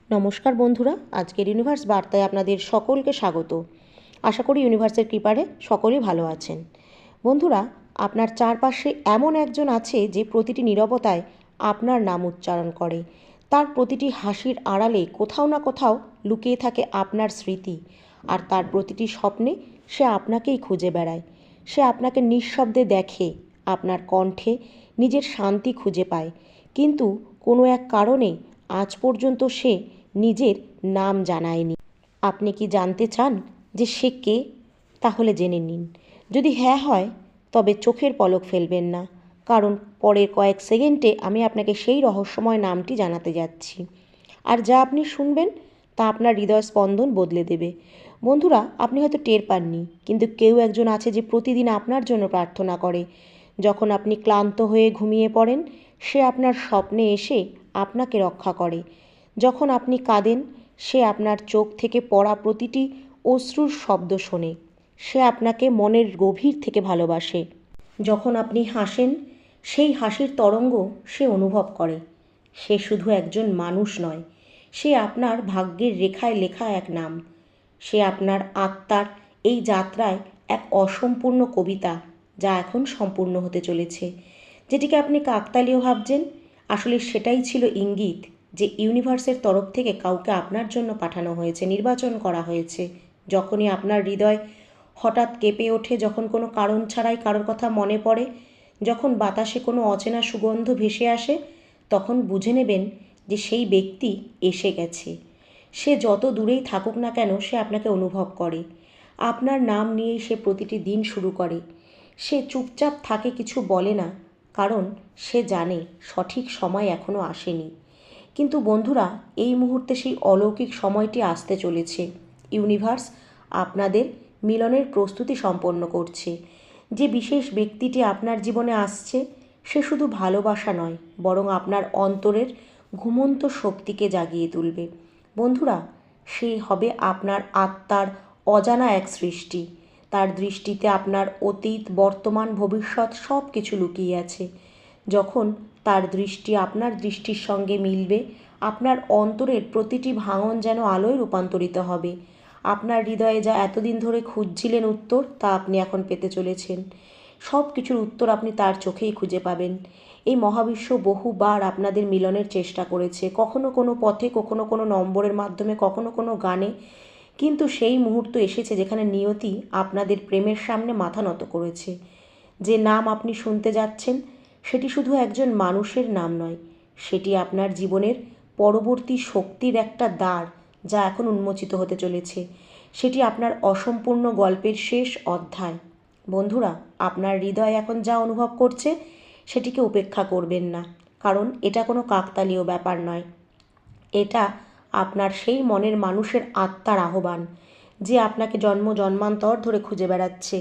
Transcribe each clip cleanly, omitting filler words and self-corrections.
নমস্কার বন্ধুরা, আজকের ইউনিভার্স বার্তায় আপনাদের সকলকে স্বাগত। আশা করি ইউনিভার্সের কৃপায় সকলেই ভালো আছেন। বন্ধুরা, আপনার চারপাশে এমন একজন আছে যে প্রতিটি নীরবতায় আপনার নাম উচ্চারণ করে। তার প্রতিটি হাসির আড়ালে কোথাও না কোথাও লুকিয়ে থাকে আপনার স্মৃতি, আর তার প্রতিটি স্বপ্নে সে আপনাকেই খুঁজে বেড়ায়। সে আপনাকে নিঃশব্দে দেখে, আপনার কণ্ঠে নিজের শান্তি খুঁজে পায়, কিন্তু কোনো এক কারণে আজ পর্যন্ত সে নিজের নাম জানায়নি। আপনি কি জানতে চান যে সে কে? তাহলে জেনে নিন। যদি হ্যাঁ হয়, তবে চোখের পলক ফেলবেন না, কারণ পরের কয়েক সেকেন্ডে আমি আপনাকে সেই রহস্যময় নামটি জানাতে যাচ্ছি। আর যা আপনি শুনবেন তা আপনার হৃদয় স্পন্দন বদলে দেবে। বন্ধুরা, আপনি হয়তো টের পাননি, কিন্তু কেউ একজন আছে যে প্রতিদিন আপনার জন্য প্রার্থনা করে। যখন আপনি ক্লান্ত হয়ে ঘুমিয়ে পড়েন, সে আপনার স্বপ্নে এসে আপনাকে রক্ষা করে। যখন আপনি কাঁদেন, সে আপনার চোখ থেকে পড়া প্রতিটি অশ্রুর শব্দ শোনে। সে আপনাকে মনের গভীর থেকে ভালোবাসে। যখন আপনি হাসেন, সেই হাসির তরঙ্গ সে অনুভব করে। সে শুধু একজন মানুষ নয়, সে আপনার ভাগ্যের রেখায় লেখা এক নাম। সে আপনার আত্মার এই যাত্রায় এক অসম্পূর্ণ কবিতা, যা এখন সম্পূর্ণ হতে চলেছে। যেটিকে আপনি কাকতালীয় ভাবছেন, আসলে সেটাই ছিল ইঙ্গিত যে ইউনিভার্সের তরফ থেকে কাউকে আপনার জন্য পাঠানো হয়েছে, নির্বাচন করা হয়েছে। যখনই আপনার হৃদয় হঠাৎ কেঁপে ওঠে, যখন কোনো কারণ ছাড়াই কারোর কথা মনে পড়ে, যখন বাতাসে কোনো অচেনা সুগন্ধ ভেসে আসে, তখন বুঝে নেবেন যে সেই ব্যক্তি এসে গেছে। সে যত দূরেই থাকুক না কেন, সে আপনাকে অনুভব করে। আপনার নাম নিয়েই সে প্রতিটি দিন শুরু করে। সে চুপচাপ থাকে, কিছু বলে না, কারণ সে জানে সঠিক সময় এখনও আসেনি। কিন্তু বন্ধুরা, এই মুহূর্তে সেই অলৌকিক সময়টি আসতে চলেছে। ইউনিভার্স আপনাদের মিলনের প্রস্তুতি সম্পন্ন করছে। যে বিশেষ ব্যক্তিটি আপনার জীবনে আসছে, সে শুধু ভালোবাসা নয়, বরং আপনার অন্তরের ঘুমন্ত শক্তিকে জাগিয়ে তুলবে। বন্ধুরা, সে হবে আপনার আত্মার অজানা এক সৃষ্টি। তার দৃষ্টিতে আপনার অতীত, বর্তমান, ভবিষ্যৎ সব কিছু লুকিয়ে আছে। যখন তার দৃষ্টি আপনার দৃষ্টির সঙ্গে মিলবে, আপনার অন্তরের প্রতিটি ভাঙন যেন আলোয় রূপান্তরিত হবে। আপনার হৃদয়ে যা এতদিন ধরে খুঁজছিলেন উত্তর, তা আপনি এখন পেতে চলেছেন। সব কিছুর উত্তর আপনি তার চোখেই খুঁজে পাবেন। এই মহাবিশ্ব বহুবার আপনাদের মিলনের চেষ্টা করেছে, কখনো কোনো পথে, কখনো কোনো নম্বরের মাধ্যমে, কখনো কোনো গানে, কিন্তু সেই মুহূর্ত এসেছে যেখানে নিয়তি আপনাদের প্রেমের সামনে মাথা নত করেছে। যে নাম আপনি শুনতে যাচ্ছেন, সেটি শুধু একজন মানুষের নাম নয়, সেটি আপনার জীবনের পরবর্তী শক্তির একটা দ্বার, যা এখন উন্মোচিত হতে চলেছে। সেটি আপনার অসম্পূর্ণ গল্পের শেষ অধ্যায়। বন্ধুরা, আপনার হৃদয় এখন যা অনুভব করছে, সেটিকে উপেক্ষা করবেন না, কারণ এটা কোনো কাকতালীয় ব্যাপার নয়। এটা আপনার সেই মনের মানুষের আত্মার আহ্বান, যে আপনাকে জন্ম জন্মান্তর ধরে খুঁজে বেড়াচ্ছে।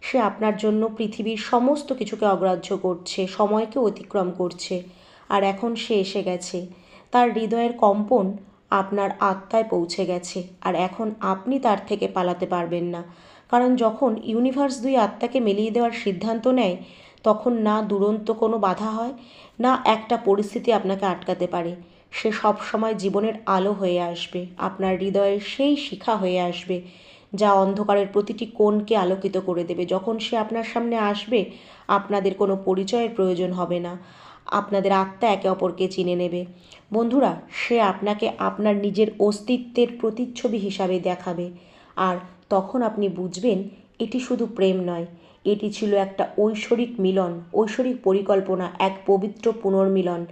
সে আপনার জন্য পৃথিবীর সমস্ত কিছুকে অগ্রাহ্য করছে, সময়কে অতিক্রম করছে, আর এখন সে এসে গেছে। তার হৃদয়ের কম্পন আপনার আত্মায় পৌঁছে গেছে, আর এখন আপনি তার থেকে পালাতে পারবেন না। কারণ যখন ইউনিভার্স দুই আত্মাকে মিলিয়ে দেওয়ার সিদ্ধান্ত নেয়, তখন না দুরন্ত কোনো বাধা হয়, না একটা পরিস্থিতি আপনাকে আটকাতে পারে। সে সব সময় জীবনের আলো হয়ে আসবে, আপনার হৃদয়ের সেই শিখা হয়ে আসবে, যা অন্ধকারের প্রতিটি কোণকে আলোকিত করে দেবে। যখন সে আপনার সামনে আসবে, আপনাদের কোনো পরিচয়ের প্রয়োজন হবে না, আপনাদের আত্মা একে অপরকে চিনে নেবে। বন্ধুরা, সে আপনাকে আপনার নিজের অস্তিত্বের প্রতিচ্ছবি হিসাবে দেখাবে, আর তখন আপনি বুঝবেন এটি শুধু প্রেম নয়, এটি ছিল একটা ঐশ্বরিক মিলন, ঐশ্বরিক পরিকল্পনা, এক পবিত্র পুনর্মিলন।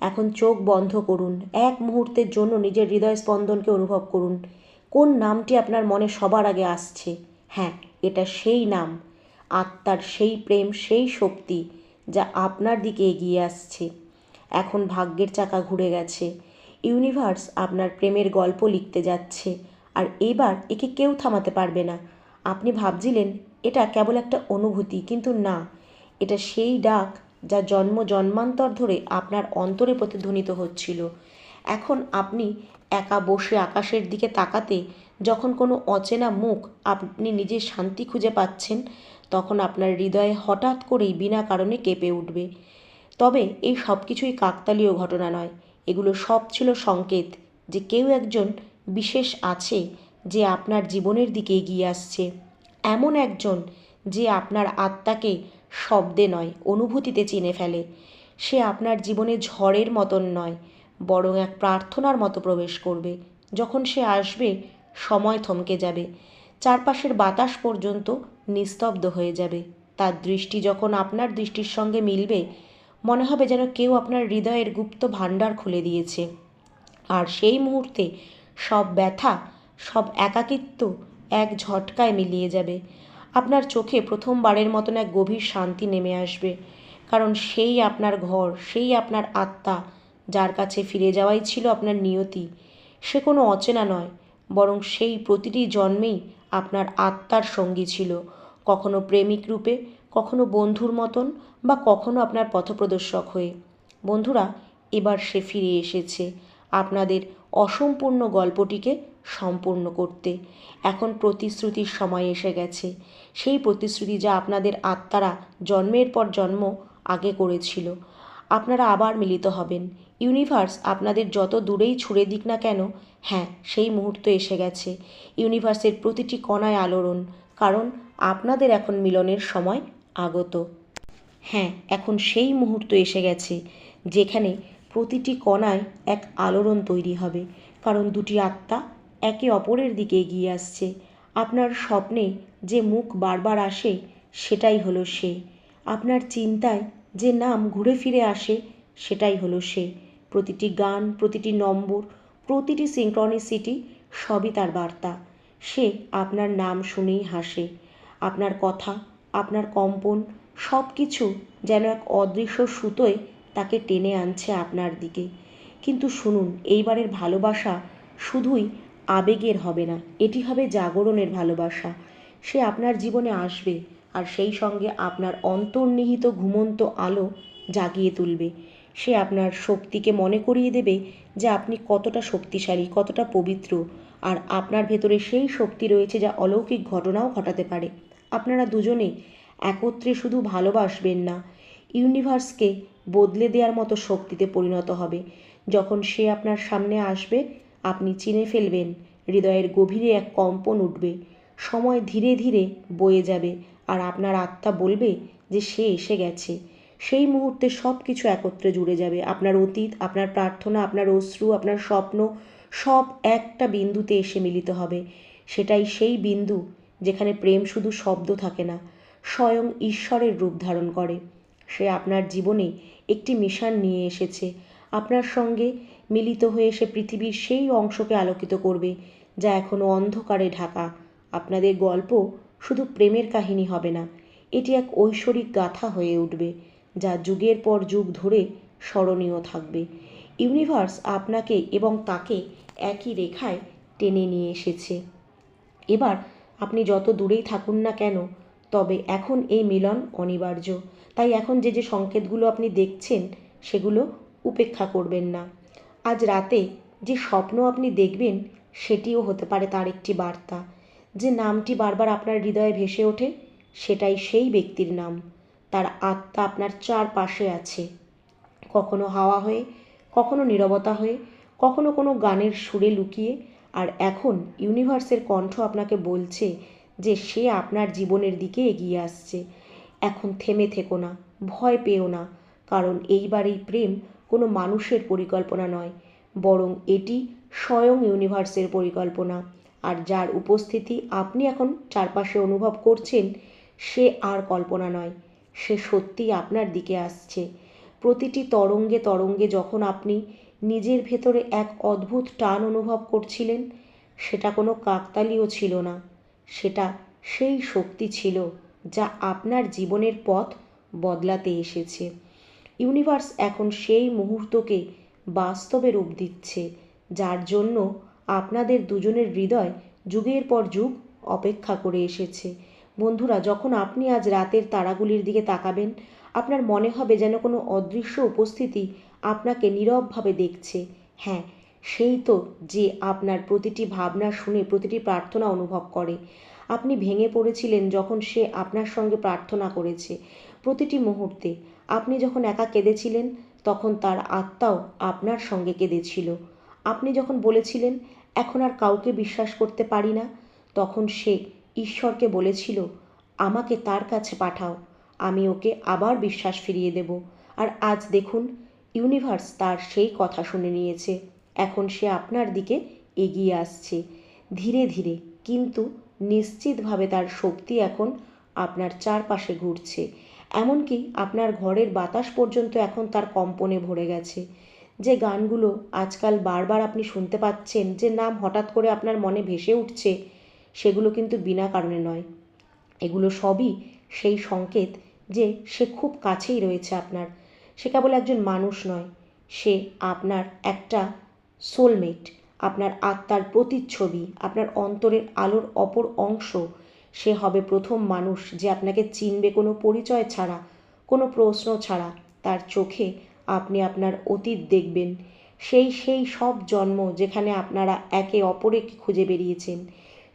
এখন চোখ বন্ধ করুন, এক মুহূর্তের জন্য নিজের হৃদয় স্পন্দনকে অনুভব করুন। কোন নামটি আপনার মনে সবার আগে আসছে? হ্যাঁ, এটা সেই নাম, আত্মার সেই প্রেম, সেই শক্তি, যা আপনার দিকে এগিয়ে আসছে। এখন ভাগ্যের চাকা ঘুরে গেছে। ইউনিভার্স আপনার প্রেমের গল্প লিখতে যাচ্ছে, আর এবার একে কেউ থামাতে পারবে না। আপনি ভাবছিলেন এটা কেবল একটা অনুভূতি, কিন্তু না, এটা সেই ডাক যা জন্ম জন্মান্তর ধরে আপনার অন্তরে প্রতিধ্বনিত হচ্ছিল। এখন আপনি একা বসে আকাশের দিকে তাকাতে, যখন কোনো অচেনা মুখ আপনি নিজের শান্তি খুঁজে পাচ্ছেন, তখন আপনার হৃদয়ে হঠাৎ করেই বিনা কারণে কেঁপে উঠবে। তবে এই সব কিছুই কাকতালীয় ঘটনা নয়, এগুলো সব ছিল সংকেত যে কেউ একজন বিশেষ আছে যে আপনার জীবনের দিকে এগিয়ে আসছে, এমন একজন যে আপনার আত্মাকে শব্দে নয় অনুভূতিতে চিনে ফেলে। সে আপনার জীবনে ঝড়ের মতন নয়, বরং এক প্রার্থনার মতো প্রবেশ করবে। যখন সে আসবে, সময় থমকে যাবে, চারপাশের বাতাস পর্যন্ত নিস্তব্ধ হয়ে যাবে। তার দৃষ্টি যখন আপনার দৃষ্টির সঙ্গে মিলবে, মনে হবে যেন কেউ আপনার হৃদয়ের গুপ্ত ভাণ্ডার খুলে দিয়েছে। আর সেই মুহূর্তে সব ব্যথা, সব একাকিত্ব এক ঝটকায় মিলিয়ে যাবে। আপনার চোখে প্রথমবারের মতন এক গভীর শান্তি নেমে আসবে, কারণ সেই আপনার ঘর, সেই আপনার আত্মা, যার কাছে ফিরে যাওয়াই ছিল আপনার নিয়তি, সে কোনো অচেনা নয়, বরং সেই প্রতিটি জন্মেই আপনার আত্মার সঙ্গী ছিল, কখনো প্রেমিক রূপে, কখনো বন্ধুর মতন, বা কখনো আপনার পথপ্রদর্শক হয়ে। বন্ধুরা, এবার সে ফিরে এসেছে আপনাদের অসম্পূর্ণ গল্পটিকে সম্পূর্ণ করতে। এখন প্রতিশ্রুতির সময় এসে গেছে, সেই প্রতিশ্রুতি যা আপনাদের আত্মারা জন্মের পর জন্ম আগে করেছিল। আপনারা আবার মিলিত হবেন। ইউনিভার্স আপনাদের যত দূরেই ছুড়ে দিক না কেন, হ্যাঁ, সেই মুহূর্ত এসে গেছে। ইউনিভার্সের প্রতিটি কণায় আলোড়ন, কারণ আপনাদের এখন মিলনের সময় আগত। হ্যাঁ, এখন সেই মুহূর্ত এসে গেছে যেখানে প্রতিটি কণায় এক আলোড়ন তৈরি হবে, কারণ দুটি আত্মা একে অপরের দিকে এগিয়ে আসছে। আপনার স্বপ্নে যে মুখ বারবার আসে, সেটাই হলো সে। আপনার চিন্তায় যে নাম ঘুরে ফিরে আসে, সেটাই হলো সে। প্রতিটি গান, প্রতিটি নম্বর, প্রতিটি সিনক্রনিসিটি সবই তার বার্তা। সে আপনার নাম শুনেই হাসে। আপনার কথা, আপনার কম্পন, সব কিছু যেন এক অদৃশ্য সুতোয় তাকে টেনে আনছে আপনার দিকে। কিন্তু শুনুন, এইবারের ভালোবাসা শুধুই আবেগের হবে না, এটি হবে জাগরণের ভালোবাসা। সে আপনার জীবনে আসবে, আর সেই সঙ্গে আপনার অন্তর্নিহিত ঘুমন্ত আলো জাগিয়ে তুলবে। সে আপনার শক্তিকে মনে করিয়ে দেবে যে আপনি কতটা শক্তিশালী, কতটা পবিত্র, আর আপনার ভেতরে সেই শক্তি রয়েছে যা অলৌকিক ঘটনাও ঘটাতে পারে। আপনারা দুজনে একত্রে শুধু ভালোবাসবেন না, ইউনিভার্সকে বদলে দেওয়ার মতো শক্তিতে পরিণত হবে। যখন সে আপনার সামনে আসবে, আপনি চিনে ফেলবেন, হৃদয়ের গভীরে এক কম্পন উঠবে, সময় ধীরে ধীরে বয়ে যাবে, আর আপনার আত্মা বলবে যে সে এসে গেছে। সেই মুহূর্তে সব কিছু একত্রে জুড়ে যাবে, আপনার অতীত, আপনার প্রার্থনা, আপনার অশ্রু, আপনার স্বপ্ন, সব একটা বিন্দুতে এসে মিলিত হবে। সেটাই সেই বিন্দু যেখানে প্রেম শুধু শব্দ থাকে না, স্বয়ং ঈশ্বরের রূপ ধারণ করে। সে আপনার জীবনে একটি মিশন নিয়ে এসেছে। আপনার সঙ্গে মিলিত হয়ে সে পৃথিবীর সেই অংশকে আলোকিত করবে যা এখনও অন্ধকারে ঢাকা। আপনাদের গল্প শুধু প্রেমের কাহিনী হবে না, এটি এক ঐশ্বরিক গাথা হয়ে উঠবে, যা যুগের পর যুগ ধরে স্মরণীয় থাকবে। ইউনিভার্স আপনাকে এবং তাকে একই রেখায় টেনে নিয়ে এসেছে। এবার আপনি যত দূরেই থাকুন না কেন, তবে এখন এই মিলন অনিবার্য। তাই এখন যে যে সংকেতগুলো আপনি দেখছেন, সেগুলো উপেক্ষা করবেন না। আজ রাতে যে স্বপ্ন আপনি দেখবেন, সেটিও হতে পারে তার একটি বার্তা। যে নামটি বারবার আপনার হৃদয়ে ভেসে ওঠে, সেটাই সেই ব্যক্তির নাম। তার আত্মা আপনার চারপাশে আছে, কখনো হাওয়া হয়ে, কখনো নীরবতা হয়ে, কখনো কোনো গানের সুরে লুকিয়ে। আর এখন ইউনিভার্সের কণ্ঠ আপনাকে বলছে যে সে আপনার জীবনের দিকে এগিয়ে আসছে। এখন থেমে থেকো না, ভয় পেও না, কারণ এইবার এই প্রেম কোনো মানুষের পরিকল্পনা নয়, বরং এটি স্বয়ং ইউনিভার্সের পরিকল্পনা। আর যার উপস্থিতি আপনি এখন চারপাশে অনুভব করছেন, সে আর কল্পনা নয়, সে সত্যিই আপনার দিকে আসছে। প্রতিটি তরঙ্গে তরঙ্গে যখন আপনি নিজের ভেতরে এক অদ্ভুত টান অনুভব করছিলেন, সেটা কোনো কাকতালীয় ছিল না, সেটা সেই শক্তি ছিল যা আপনার জীবনের পথ বদলাতে এসেছে। ইউনিভার্স এখন সেই মুহূর্তকে বাস্তবে রূপ দিচ্ছে, যার জন্য আপনাদের দুজনের হৃদয় যুগের পর যুগ অপেক্ষা করে এসেছে। বন্ধুরা, যখন আপনি আজ রাতের তারাগুলির দিকে তাকাবেন, আপনার মনে হবে যেন কোনো অদৃশ্য উপস্থিতি আপনাকে নীরবভাবে দেখছে। হ্যাঁ, সেই তো যে আপনার প্রতিটি ভাবনা শুনে প্রতিটি প্রার্থনা অনুভব করে। আপনি ভেঙে পড়েছিলেন যখন সে আপনার সঙ্গে প্রার্থনা করেছে। প্রতিটি মুহূর্তে আপনি যখন একা কেঁদেছিলেন, তখন তার আত্মাও আপনার সঙ্গে কেঁদেছিল। আপনি যখন বলেছিলেন এখন আর কাউকে বিশ্বাস করতে পারি না, তখন সে ঈশ্বরকে বলেছিল আমাকে তার কাছে পাঠাও, আমি ওকে আবার বিশ্বাস ফিরিয়ে দেব। আর আজ দেখুন ইউনিভার্স তার সেই কথা শুনে নিয়েছে। এখন সে আপনার দিকে এগিয়ে আসছে ধীরে ধীরে, কিন্তু নিশ্চিতভাবে তার শক্তি এখন আপনার চারপাশে ঘুরছে। এমনকি আপনার ঘরের বাতাস পর্যন্ত এখন তার কম্পনে ভরে গেছে। যে গানগুলো আজকাল বারবার আপনি শুনতে পাচ্ছেন, যে নাম হঠাৎ করে আপনার মনে ভেসে উঠছে, সেগুলো কিন্তু বিনা কারণে নয়। এগুলো সবই সেই সংকেত যে সে খুব কাছেই রয়েছে আপনার। সে কেবল একজন মানুষ নয়, সে আপনার একটা সোলমেট, আপনার আত্মার প্রতিচ্ছবি, আপনার অন্তরের আলোর অপর অংশ। সে হবে প্রথম মানুষ যে আপনাকে চিনবে কোনো পরিচয় ছাড়া, কোনো প্রশ্ন ছাড়া। তার চোখে আপনি আপনার অতীত দেখবেন, সেই সব জন্ম যেখানে আপনারা একে অপরকে খুঁজে বেরিয়েছেন।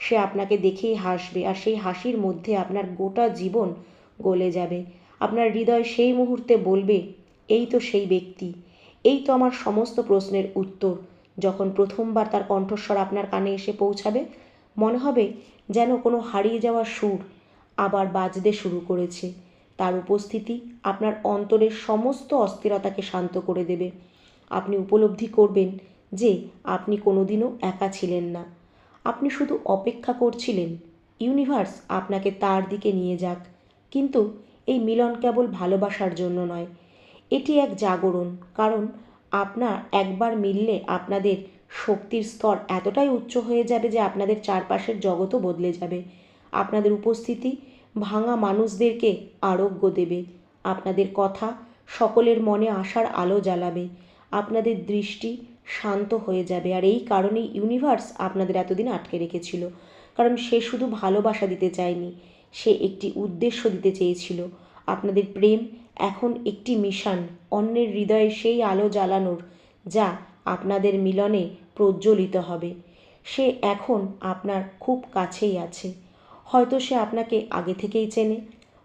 সে আপনাকে দেখেই হাসবে, আর সেই হাসির মধ্যে আপনার গোটা জীবন গলে যাবে। আপনার হৃদয় সেই মুহূর্তে বলবে এই তো সেই ব্যক্তি, এই তো আমার সমস্ত প্রশ্নের উত্তর। যখন প্রথমবার তার কণ্ঠস্বর আপনার কানে এসে পৌঁছাবে, মনে হবে যেন কোনো হারিয়ে যাওয়া সুর আবার বাজতে শুরু করেছে। তার উপস্থিতি আপনার অন্তরের সমস্ত অস্থিরতাকে শান্ত করে দেবে। আপনি উপলব্ধি করবেন যে আপনি কোনোদিনও একা ছিলেন না, আপনি শুধু অপেক্ষা করছিলেন ইউনিভার্স আপনাকে তার দিকে নিয়ে যাক। কিন্তু এই মিলন কেবল ভালোবাসার জন্য নয়, এটি এক জাগরণ। কারণ আপনার একবার মিললে আপনাদের শক্তির স্তর এতটাই উচ্চ হয়ে যাবে যে আপনাদের চারপাশের জগৎও বদলে যাবে। আপনাদের উপস্থিতি ভাঙা মানুষদেরকে আরোগ্য দেবে, আপনাদের কথা সকলের মনে আশার আলো জ্বালাবে, আপনাদের দৃষ্টি শান্ত হয়ে যাবে। আর এই কারণেই ইউনিভার্স আপনাদের এতদিন আটকে রেখেছিল। কারণ সে শুধু ভালোবাসা দিতে চায়নি, সে একটি উদ্দেশ্য দিতে চেয়েছিল। আপনাদের প্রেম এখন একটি মিশন, অন্যের হৃদয়ে সেই আলো জ্বালানোর যা আপনাদের মিলনে প্রজ্বলিত হবে। সে এখন আপনার খুব কাছেই আছে। হয়তো সে আপনাকে আগে থেকেই চেনে,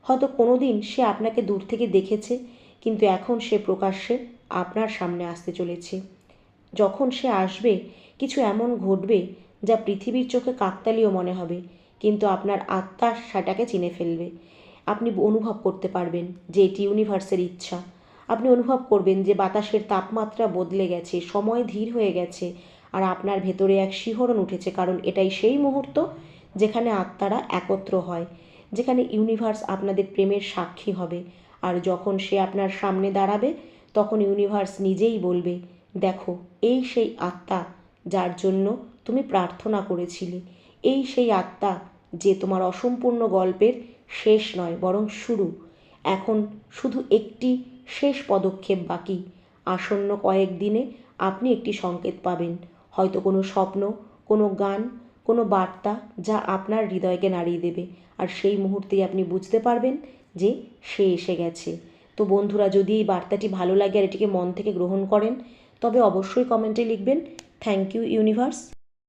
হয়তো কোনো দিন সে আপনাকে দূর থেকে দেখেছে, কিন্তু এখন সে প্রকাশ্যে আপনার সামনে আসতে চলেছে। যখন সে আসবে, কিছু এমন ঘটবে যা পৃথিবীর চোখে কাকতালীয় মনে হবে, কিন্তু আপনার আত্মা সেটাকে চিনে ফেলবে। আপনি অনুভব করতে পারবেন যে এটি ইউনিভার্সের ইচ্ছা। আপনি অনুভব করবেন যে বাতাসের তাপমাত্রা বদলে গেছে, সময় ধীর হয়ে গেছে, আর আপনার ভেতরে এক শিহরণ উঠেছে। কারণ এটাই সেই মুহূর্ত যেখানে আত্মারা একত্র হয়, যেখানে ইউনিভার্স আপনাদের প্রেমের সাক্ষী হবে। আর যখন সে আপনার সামনে দাঁড়াবে, তখন ইউনিভার্স নিজেই বলবে দেখো, এই সেই আত্মা যার জন্য তুমি প্রার্থনা করেছিলে, এই সেই আত্মা যে তোমার অসম্পূর্ণ গল্পের শেষ নয় বরং শুরু। এখন শুধু একটি শেষ পদক্ষেপ বাকি। আসন্ন কয়েকদিনে আপনি একটি সংকেত পাবেন, হয়তো কোনো স্বপ্ন, কোনো গান, কোনো বার্তা যা আপনার হৃদয়কে নাড়িয়ে দেবে। আর সেই মুহূর্তেই আপনি বুঝতে পারবেন যে সে এসে গেছে। তো বন্ধুরা, যদি এই বার্তাটি ভালো লাগে আর এটিকে মন থেকে গ্রহণ করেন, তবে অবশ্যই কমেন্টে লিখবেন থ্যাংক ইউ ইউনিভার্স।